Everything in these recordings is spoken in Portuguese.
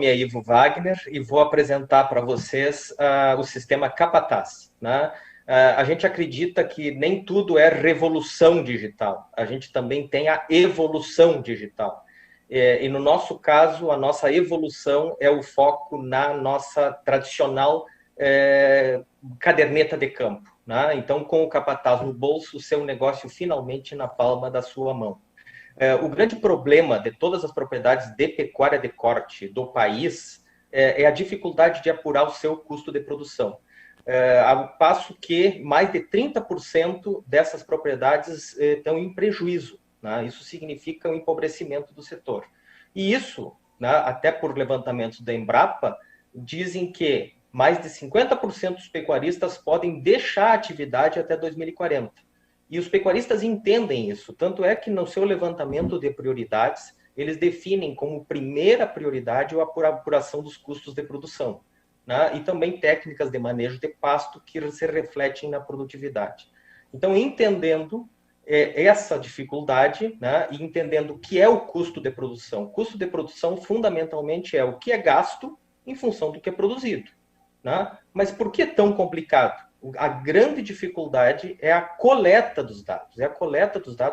é Ivo Wagner e vou apresentar para vocês o sistema Capataz, né? A gente acredita que nem tudo é revolução digital, a gente também tem a evolução digital. E no nosso caso, a nossa evolução é o foco na nossa tradicional caderneta de campo, né? Então, com o Capataz no bolso, o seu negócio finalmente na palma da sua mão. O grande problema de todas as propriedades de pecuária de corte do país é a dificuldade de apurar o seu custo de produção. Ao passo que mais de 30% dessas propriedades estão em prejuízo, né? Isso significa o empobrecimento do setor. E isso, né, até por levantamentos da Embrapa, dizem que mais de 50% dos pecuaristas podem deixar a atividade até 2040. E os pecuaristas entendem isso, tanto é que no seu levantamento de prioridades, eles definem como primeira prioridade a apuração dos custos de produção, né? E também técnicas de manejo de pasto que se refletem na produtividade. Então, entendendo essa dificuldade, né, e entendendo o que é o custo de produção. O custo de produção, fundamentalmente, é o que é gasto em função do que é produzido, né? Mas por que tão complicado? A grande dificuldade é a coleta dos dados,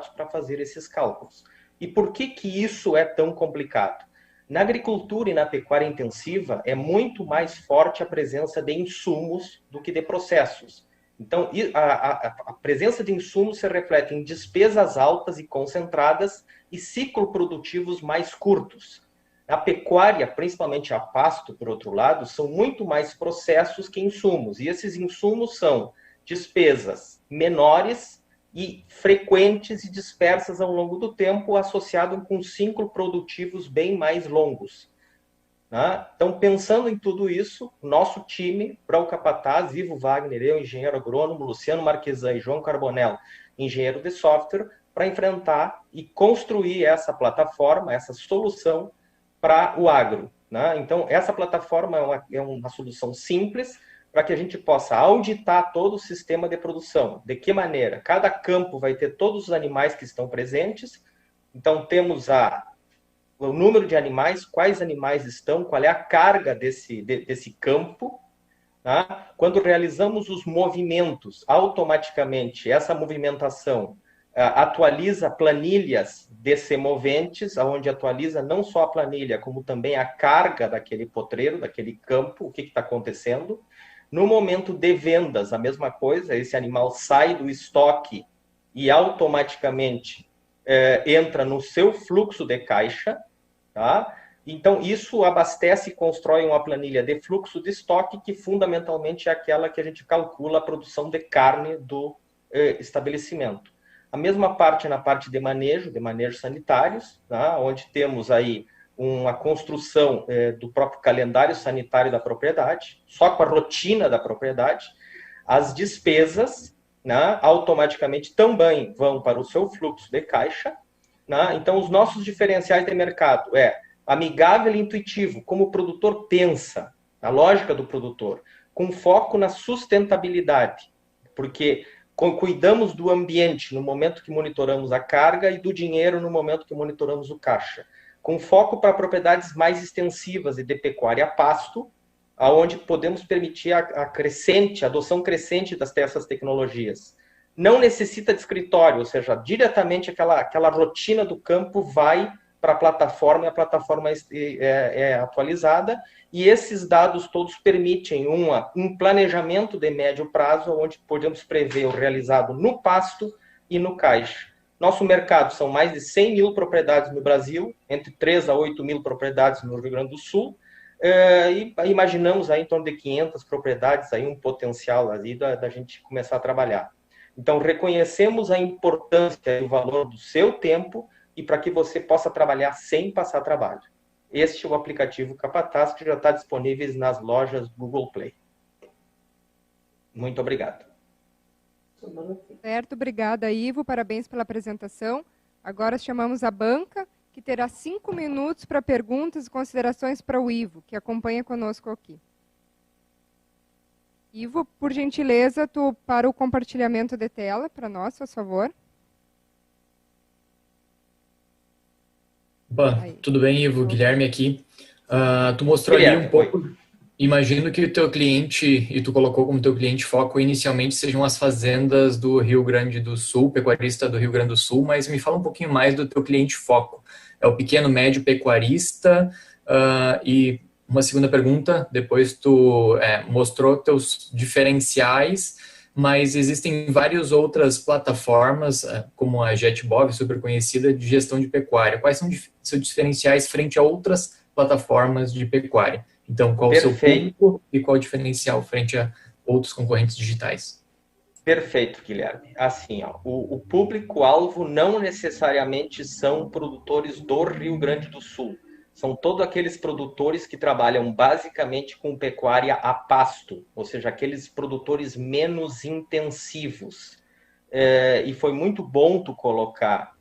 para fazer esses cálculos. E por que isso é tão complicado? Na agricultura e na pecuária intensiva, é muito mais forte a presença de insumos do que de processos. Então, a presença de insumos se reflete em despesas altas e concentradas e ciclos produtivos mais curtos. A pecuária, principalmente a pasto, por outro lado, são muito mais processos que insumos. E esses insumos são despesas menores e frequentes e dispersas ao longo do tempo, associado com ciclos produtivos bem mais longos, né? Então, pensando em tudo isso, nosso time, para o Capataz, Ivo Wagner, eu, engenheiro agrônomo, Luciano Marquesan e João Carbonell, engenheiro de software, para enfrentar e construir essa plataforma, essa solução para o agro, né? Então, essa plataforma é uma solução simples para que a gente possa auditar todo o sistema de produção. De que maneira? Cada campo vai ter todos os animais que estão presentes. Então, temos o número de animais, quais animais estão, qual é a carga desse campo. Tá? Quando realizamos os movimentos, automaticamente, essa movimentação atualiza planilhas de semoventes, onde atualiza não só a planilha, como também a carga daquele potreiro, daquele campo, o que está acontecendo. No momento de vendas, a mesma coisa, esse animal sai do estoque e automaticamente entra no seu fluxo de caixa, tá? Então, isso abastece e constrói uma planilha de fluxo de estoque, que fundamentalmente é aquela que a gente calcula a produção de carne do estabelecimento. A mesma parte na parte de manejo sanitários, tá? Onde temos aí uma construção do próprio calendário sanitário da propriedade, só com a rotina da propriedade. As despesas, né, automaticamente também vão para o seu fluxo de caixa, né? Então, os nossos diferenciais de mercado amigável e intuitivo, como o produtor pensa, a lógica do produtor, com foco na sustentabilidade, porque cuidamos do ambiente no momento que monitoramos a carga e do dinheiro no momento que monitoramos o caixa, com foco para propriedades mais extensivas e de pecuária a pasto, aonde podemos permitir a adoção crescente dessas tecnologias. Não necessita de escritório, ou seja, diretamente aquela rotina do campo vai para a plataforma, e a plataforma é atualizada, e esses dados todos permitem um planejamento de médio prazo, onde podemos prever o realizado no pasto e no caixa. Nosso mercado são mais de 100 mil propriedades no Brasil, entre 3 a 8 mil propriedades no Rio Grande do Sul, e imaginamos aí em torno de 500 propriedades, aí um potencial ali da gente começar a trabalhar. Então, reconhecemos a importância e o valor do seu tempo e para que você possa trabalhar sem passar trabalho. Este é o aplicativo Capataz, que já está disponível nas lojas Google Play. Muito obrigado. Certo, obrigada, Ivo. Parabéns pela apresentação. Agora chamamos a banca, que terá 5 minutos para perguntas e considerações para o Ivo, que acompanha conosco aqui. Ivo, por gentileza, tu para o compartilhamento de tela para nós, por favor. Opa, tudo bem, Ivo? Guilherme aqui. Tu mostrou ali um pouco, Oi. imagino que o teu cliente, e tu colocou como teu cliente foco inicialmente sejam as fazendas do Rio Grande do Sul, pecuarista do Rio Grande do Sul, mas me fala um pouquinho mais do teu cliente foco. É o pequeno, médio pecuarista? E uma segunda pergunta, depois tu mostrou teus diferenciais, mas existem várias outras plataformas, como a JetBov, super conhecida, de gestão de pecuária. Quais são seus diferenciais frente a outras plataformas de pecuária? Então, qual o seu Perfeito. público e qual o diferencial frente a outros concorrentes digitais? Perfeito, Guilherme. Assim, ó, o público-alvo não necessariamente são produtores do Rio Grande do Sul. São todos aqueles produtores que trabalham basicamente com pecuária a pasto, ou seja, aqueles produtores menos intensivos. E foi muito bom tu colocar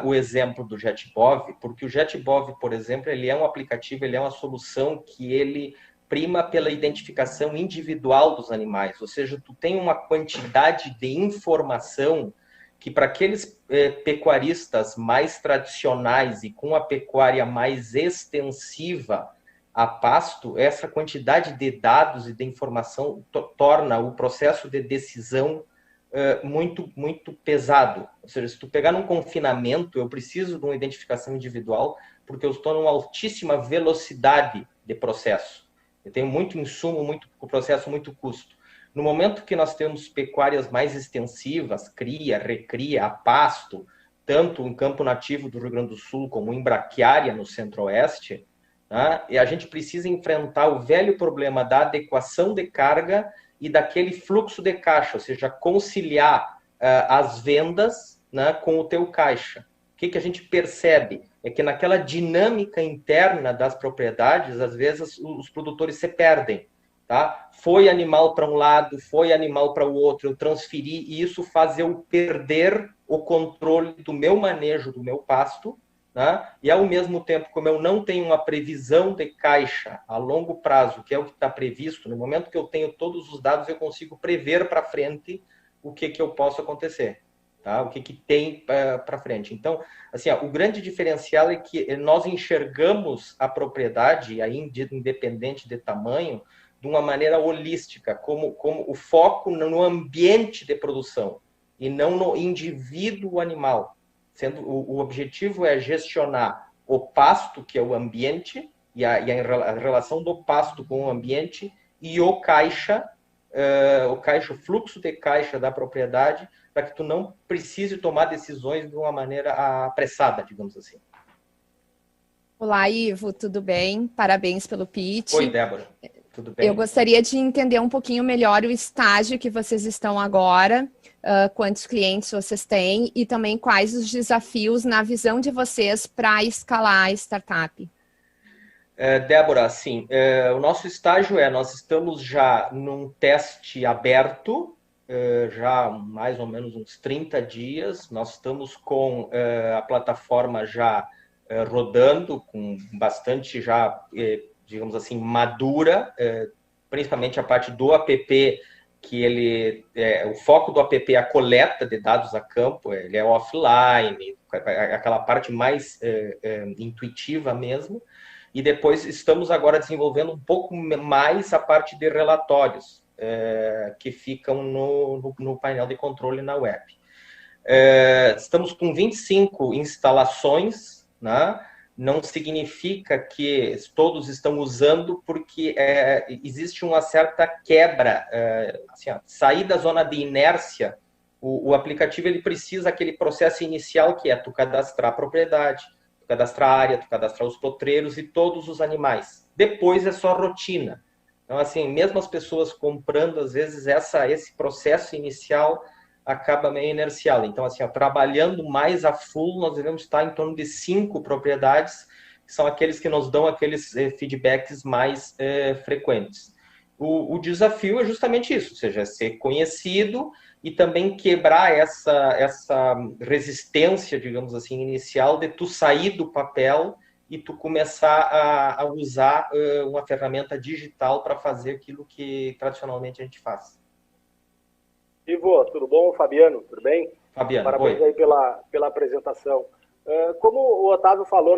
o exemplo do JetBov, porque o JetBov, por exemplo, ele é um aplicativo, ele é uma solução que ele prima pela identificação individual dos animais, ou seja, tu tem uma quantidade de informação que para aqueles pecuaristas mais tradicionais e com a pecuária mais extensiva a pasto, essa quantidade de dados e de informação torna o processo de decisão muito pesado. Ou seja, se tu pegar num confinamento, eu preciso de uma identificação individual porque eu estou numa altíssima velocidade de processo. Eu tenho muito insumo, muito processo, muito custo. No momento que nós temos pecuárias mais extensivas, cria, recria, a pasto, tanto em campo nativo do Rio Grande do Sul como em braquiária no centro-oeste, né, e a gente precisa enfrentar o velho problema da adequação de carga e daquele fluxo de caixa, ou seja, conciliar as vendas, né, com o teu caixa. O que a gente percebe? É que naquela dinâmica interna das propriedades, às vezes os produtores se perdem. Tá? Foi animal para um lado, foi animal para o outro, eu transferi, e isso faz eu perder o controle do meu manejo, do meu pasto, né? E ao mesmo tempo, como eu não tenho uma previsão de caixa a longo prazo, que é o que está previsto, no momento que eu tenho todos os dados, eu consigo prever para frente o que eu posso acontecer. Tá? O que tem para frente. Então, assim, ó, o grande diferencial é que nós enxergamos a propriedade, aí independente de tamanho, de uma maneira holística, como o foco no ambiente de produção e não no indivíduo animal. Sendo o objetivo é gestionar o pasto, que é o ambiente, e a relação do pasto com o ambiente, e o caixa, o fluxo de caixa da propriedade, para que tu não precise tomar decisões de uma maneira apressada, digamos assim. Olá, Ivo, tudo bem? Parabéns pelo pitch. Oi, Débora. Tudo bem? Eu gostaria de entender um pouquinho melhor o estágio que vocês estão agora, quantos clientes vocês têm e também quais os desafios na visão de vocês para escalar a startup. Débora, assim, o nosso estágio nós estamos já num teste aberto, já há mais ou menos uns 30 dias, nós estamos com a plataforma já rodando, com bastante já, digamos assim, madura, principalmente a parte do app, que o foco do app é a coleta de dados a campo, ele é offline, aquela parte mais intuitiva mesmo. E depois estamos agora desenvolvendo um pouco mais a parte de relatórios, que ficam no painel de controle na web. Estamos com 25 instalações, né? Não significa que todos estão usando, porque existe uma certa quebra, assim, sair da zona de inércia. O aplicativo ele precisa aquele processo inicial que é tu cadastrar a propriedade, tu cadastrar a área, tu cadastrar os potreiros e todos os animais. Depois é só rotina. Então, assim, mesmo as pessoas comprando, às vezes, esse processo inicial acaba meio inercial. Então, assim, trabalhando mais a full, nós devemos estar em torno de 5 propriedades, que são aqueles que nos dão aqueles feedbacks mais frequentes. O desafio é justamente isso, ou seja, ser conhecido e também quebrar essa resistência, digamos assim, inicial de tu sair do papel e tu começar a usar uma ferramenta digital para fazer aquilo que tradicionalmente a gente faz. Ivo, tudo bom? Fabiano, tudo bem? Fabiano, parabéns oi. Aí pela apresentação. Como o Otávio falou,